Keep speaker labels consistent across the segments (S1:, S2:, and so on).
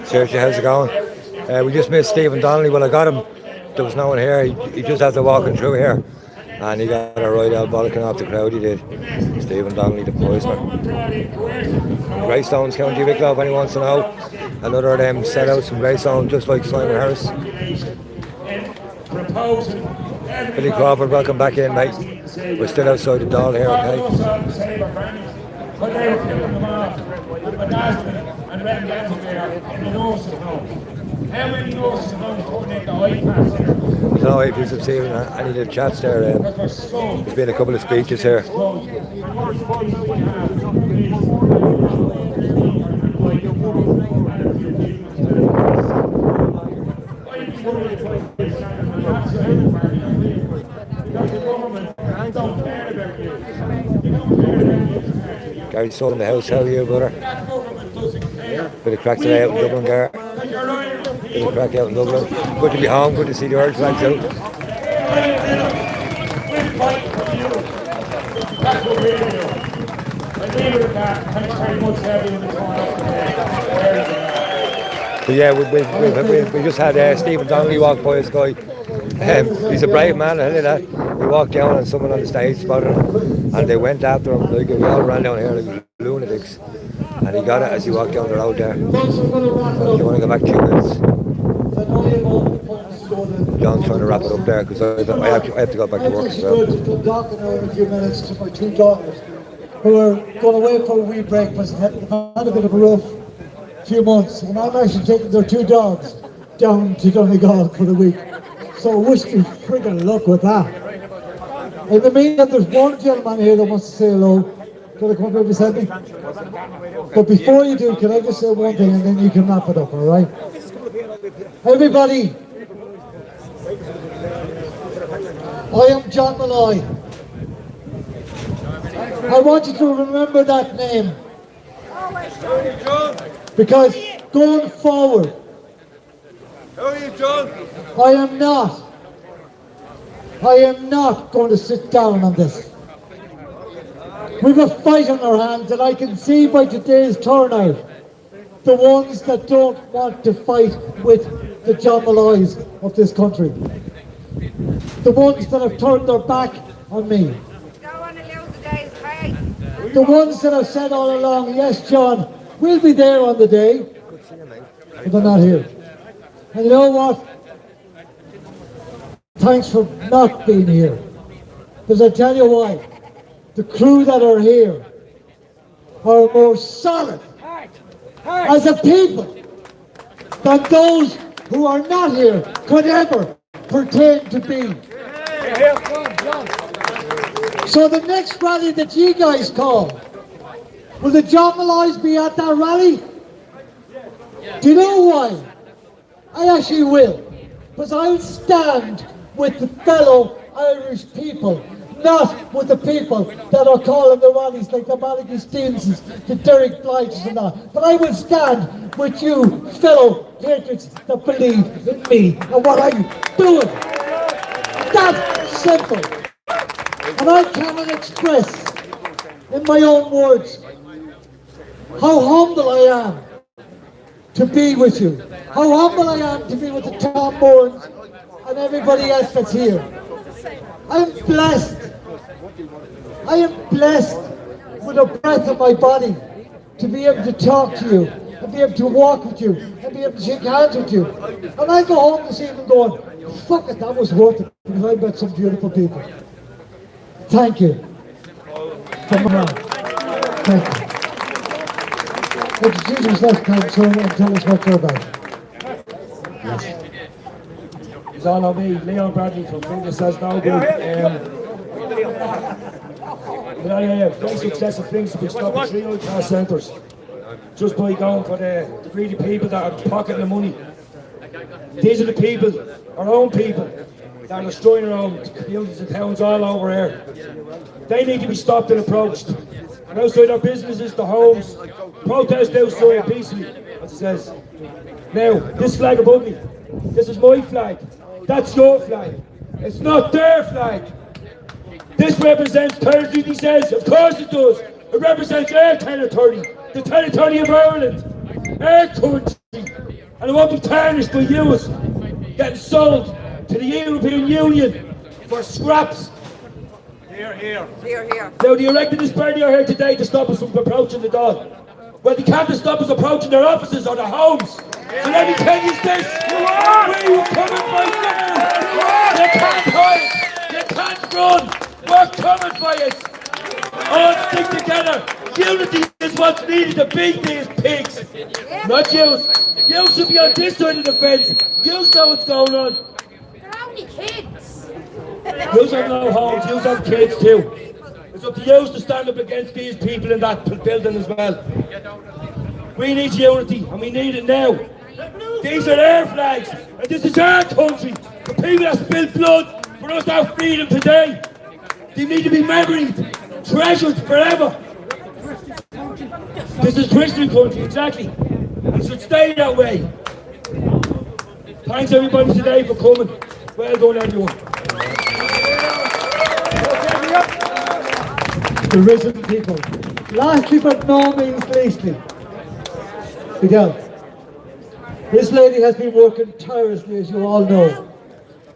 S1: Seriously, how's it going? We just missed Stephen Donnelly. Well, I got him. There was no one here. He just had to walking through here. And he got a right out bollocking off the crowd, he did. Stephen Donnelly, the poisoner. Greystones, County Wicklow, if anyone wants to know. Another of them sellouts from Greystone, just like Simon Harris. Billy Crawford, welcome back in, mate. We're still outside the door here, okay?
S2: How many nurses are going to put in the iPads here?
S1: I don't know if you've seen any of the chats there. There's been a couple of speeches here. Gary Soul in the house, how are you, brother? Bit of crack today out in Dublin there. Bit of crack out in Dublin. Good to be home, good to see the Irish lads out.
S2: That's what we're doing. And leave it at that. Thanks very much to everyone who's on up today.
S1: So yeah, we just had Stephen Donnelly walk by us guy. He's a brave man, I tell you that. He walked down and someone on the stage spotted him and they went after him. Like, we all ran down here like lunatics. And he got it as he walked down the road there. Do you want to go back 2 minutes? John's trying to wrap it up there because I have to go back to work as well.
S3: I'm talking now in a few minutes to my 2 daughters who are going away for a wee break because they've had a bit of a rough few months, and I'm actually taking their 2 dogs down to Donegal for the week. So wish me friggin' luck with that. In the meantime, there's one gentleman here that wants to say hello. Can I come up beside me? But before you do, can I just say one thing and then you can wrap it up, alright? Everybody, I am John Mallaloy. I want you to remember that name. Because going forward, I am not going to sit down on this. We have a fight on our hands, and I can see by today's turnout the ones that don't want to fight with the John Malloys of this country. The ones that have turned their back on me. The ones that have said all along, yes, John, we'll be there on the day, but they're not here. And you know what? Thanks for not being here. Because I tell you why. The crew that are here are more solid as a people than those who are not here could ever pretend to be. So the next rally that you guys call, will the John Malloys be at that rally? Do you know why? I actually will. Because I'll stand with the fellow Irish people, not with the people that are calling the rallies like the Malachy Stevensons, the Derek Blythes and that. But I will stand with you fellow patriots that believe in me and what I'm doing. That's simple. And I cannot express in my own words how humble I am to be with you. How humble I am to be with the Tom Bournes and everybody else that's here. I am blessed. I am blessed with the breath of my body to be able to talk to you, and be able to walk with you, and be able to shake hands with you. And I go home this evening going, fuck it, that was worth it, because I met some beautiful people. Thank you. Come on. Thank you. Introduce yourself, Councillor, and tell us what you're about.
S2: Yes. It's all on me, Leon Bradley from Fingers Says No Good. But I have great success of things to be stopping 3 class centres just by going for the greedy people that are pocketing the money. These are the people, our own people, that are destroying our own buildings and towns all over here. They need to be stopped and approached. And outside our businesses, the homes, protest outside peacefully, as it says. Now, this flag above me, this is my flag. That's your flag. It's not their flag. This represents territory, he says. Of course it does. It represents our territory, the territory of Ireland, our country. And it won't be tarnished by you getting sold to the European Union for scraps.
S4: Here, here.
S2: Now, the elected this party are here today to stop us from approaching the Dáil. Well, they can't stop us approaching their offices or their homes. So let me tell you this, we will come and fight you. You can't hide, you can't run. We're coming for you. All stick together. Unity is what's needed to beat these pigs. Not you. You should be on this side of the fence. You know what's going on.
S5: They're only kids.
S2: You have no homes, you have kids too. It's up to you to stand up against these people in that building as well. We need unity, and we need it now. These are our flags, and this is our country. The people that spilled blood for us to have freedom today. They need to be remembered, treasured forever. This is Christian country, exactly. It should stay that way. Thanks everybody today for coming. Well done everyone.
S3: The risen people. Lastly but no means leastly, Miguel. This lady has been working tirelessly, as you all know,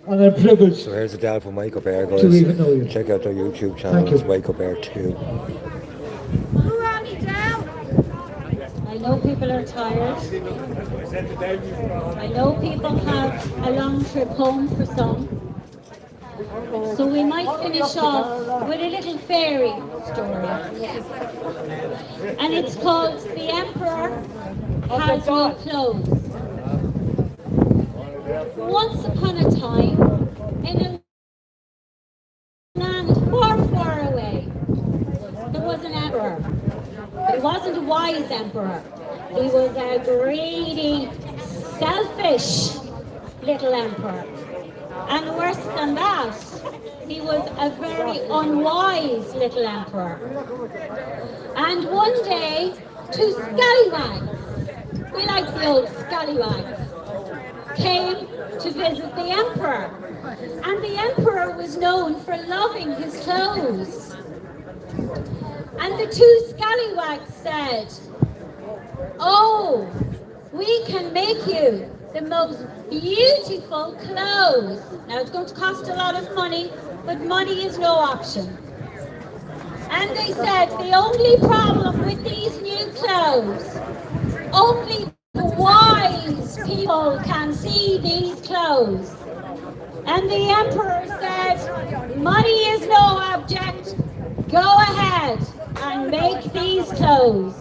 S3: and I'm privileged
S1: So here's the Dáil from Wake Up Air, guys.
S3: to even know you.
S1: Check out their YouTube
S3: Thank
S1: channel,
S3: you.
S1: it's Wake Up Air 2.
S5: Who ran me down?
S6: I know people are tired. I know people have a long trip home for some. So we might finish off with a little fairy story. And it's called The Emperor Has No Clothes. Once upon a time, in a land far, far away, there was an emperor. But he wasn't a wise emperor. He was a greedy, selfish little emperor. And worse than that, he was a very unwise little emperor. And one day, two scallywags, we like the old scallywags, came to visit the emperor. And the emperor was known for loving his clothes. And the two scallywags said, "Oh, we can make you the most beautiful clothes." Now it's going to cost a lot of money, but money is no option. And they said the only problem with these new clothes, only the wise people can see these clothes. And the emperor said, "Money is no object. Go ahead and make these clothes."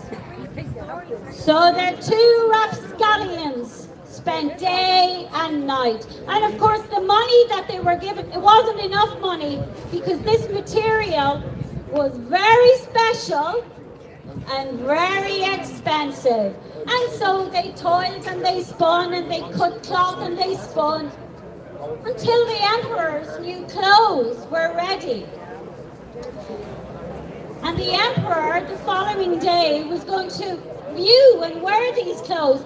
S6: So the two rapscallions spent day and night. And of course the money that they were given, it wasn't enough money because this material was very special and very expensive. And so they toiled and they spun and they cut cloth and they spun until the emperor's new clothes were ready. And the emperor the following day was going to view and wear these clothes.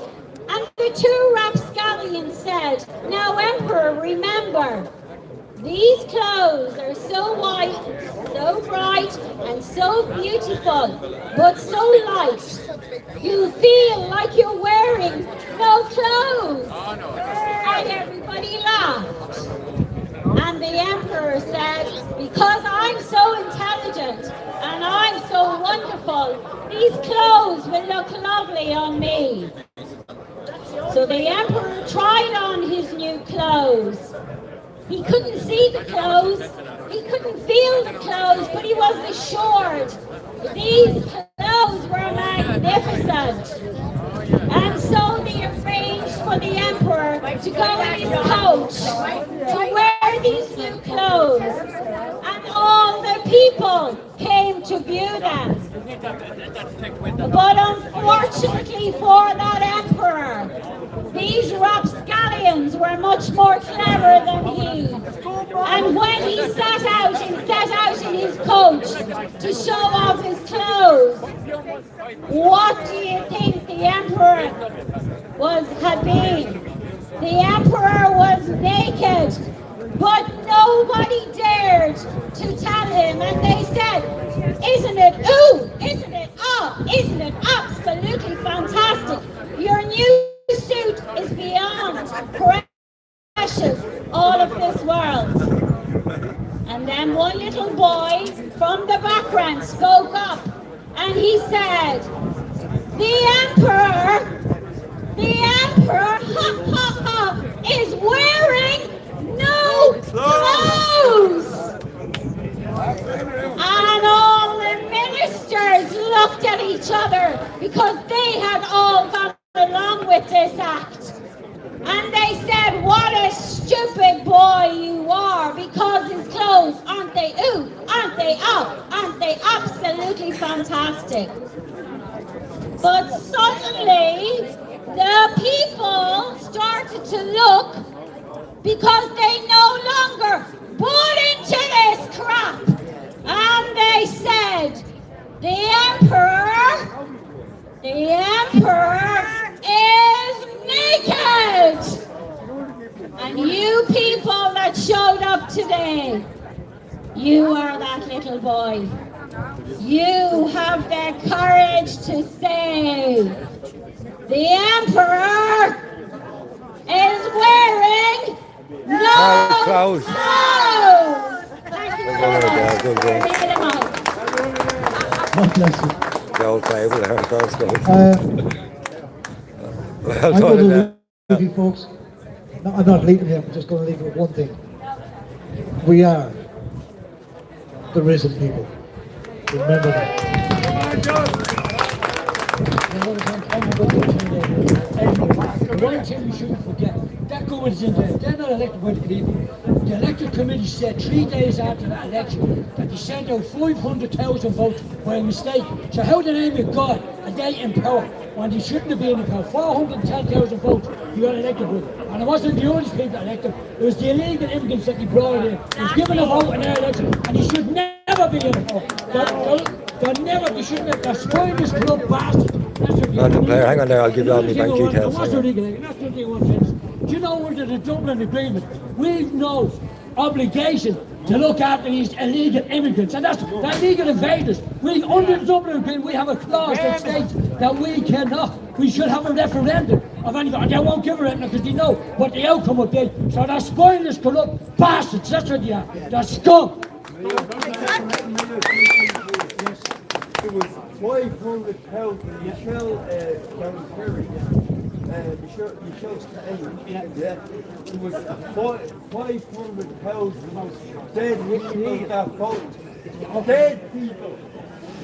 S6: And the two rapscallions said, "Now emperor, remember, these clothes are so white, so bright, and so beautiful, but so light. You feel like you're wearing no clothes." And everybody laughed. And the emperor said, "Because I'm so intelligent and I'm so wonderful, these clothes will look lovely on me." So the emperor tried on his new clothes. He couldn't see the clothes, he couldn't feel the clothes, but he was assured these clothes were magnificent. And so they arranged for the emperor to go in his coach to wear these new clothes. And all the people came to view them. But unfortunately for that emperor, these rapscallions were much more clever than he. And when he set out in his coach to show off his clothes, what do you think the emperor had been? The emperor was naked, but nobody dared to tell him. And they said, "Isn't it Ooh, isn't it? Oh, isn't it absolutely fantastic? Your new suit is beyond precious, all of this world. And then one little boy from the background spoke up and he said, the emperor, ha ha ha, is wearing no clothes. And all the ministers looked at each other because they had all gone along with this act. And they said, what a stupid boy you are, because his clothes, aren't they aren't they absolutely fantastic? But suddenly, the people started to look because they no longer bought into this crap. And they said, the emperor is naked. And you people that showed up today, you are that little boy. You have the courage to say, the emperor is wearing no
S1: clothes.
S6: Thank you so much. Leave him out.
S3: God bless you.
S1: The old table there, first goes. Well
S3: I'm going
S1: done,
S3: to leave you folks. No, I'm not leaving here, I'm just going to leave you with one thing. We are the risen people. Remember that.
S2: The one thing we shouldn't forget, that government's in there, they're not elected by the people. The electoral committee said 3 days after that election that they sent out 500,000 votes by mistake. So how the name of God are they in power when they shouldn't have been in power? 410,000 votes you got elected with. And it wasn't the Irish people elected, it was the illegal immigrants that they brought in. They was given a vote in their election, and they should never be in power. They shouldn't have, they're spoiling this club bastard.
S1: Not the player, hang on there, I'll give you all my bank details.
S2: Do you know under the Dublin Agreement, we've no obligation to look after these illegal immigrants, and that's legal invaders. Under the Dublin Agreement, we have a clause that states that we should have a referendum of anything, and they won't give a referendum because they know what the outcome would be. So they're spoiling this corrupt bastards, that's what they are. They're scum.
S7: It was 500,000. Michelle Kerry, Michelle Stein, it was 500,000 dead people that voted. Dead people.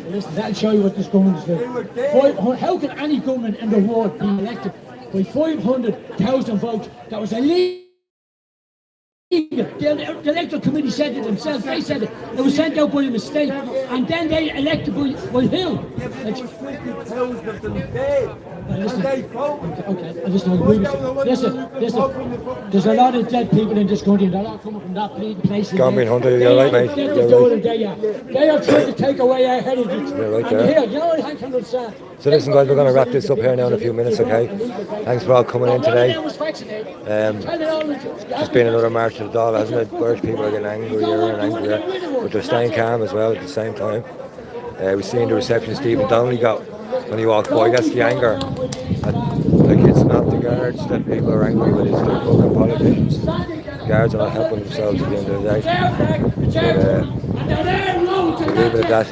S2: Listen, that'll show you what this government is
S7: They
S2: doing.
S7: were dead.
S2: How can any government in the world be elected by 500,000 votes that was illegal? The electoral committee said it themselves. They said it. It was sent out by a mistake, and then they elected by who?
S7: There was 50,000 of them dead. And they voted.
S2: Okay, I just don't agree with you. Listen. There's a lot of dead people in this country, and they're all coming from that place.
S1: Gone Hunter, you're right, mate.
S2: They are trying to take away our heritage.
S1: You're right
S2: And
S1: there.
S2: here, you know what I can understand?
S1: So listen guys, we're going to wrap this up here now in a few minutes, okay? Thanks for all coming in today. Just been another march to the Dáil, hasn't it? Irish people are getting angrier and angrier, but they're staying calm as well at the same time. We've seen the reception Stephen Donnelly got when he walked by. That's the anger. Like, it's not the guards that people are angry with, it's the fucking politicians. The guards are not helping themselves at the end of the day. We'll leave it at that.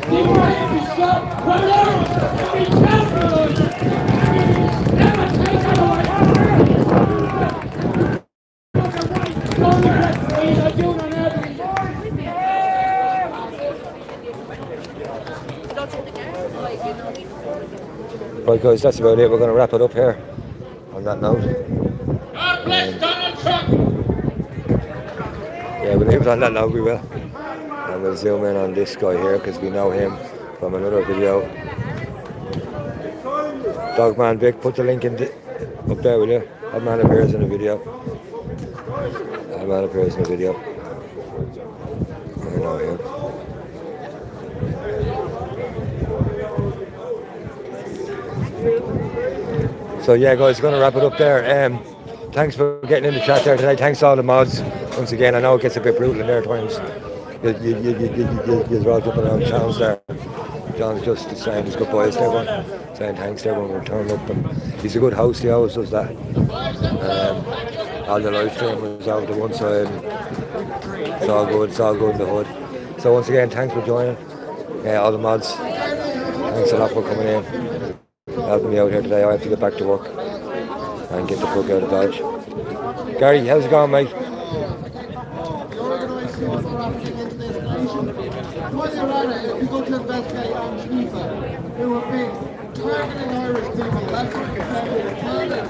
S1: Right guys, that's about it. We're going to wrap it up here on that note.
S8: God bless Donald Trump!
S1: Yeah, we'll leave it on that note, we will. And we'll zoom in on this guy here because we know him from another video. Dogman Vic, put the link in up there, will you? That man appears in the video. That man appears in the video. I know him. So yeah guys, we're going to wrap it up there. Thanks for getting in the chat there today. Thanks to all the mods once again. I know it gets a bit brutal in there at times. You're all jumping around channels there. John's just saying his goodbyes to everyone, saying thanks to everyone for turning up, and he's a good host, he always does that. All the live stream was out to one side, and it's all good in the hood. So once again, thanks for joining. All the mods, thanks a lot for coming in, helping me out here today. I have to get back to work and get the fuck out of Dodge. Gary, how's it going, mate?
S9: Would you rather, if you go to investigate on FIFA, it would be targeting Irish people, that's what you're saying,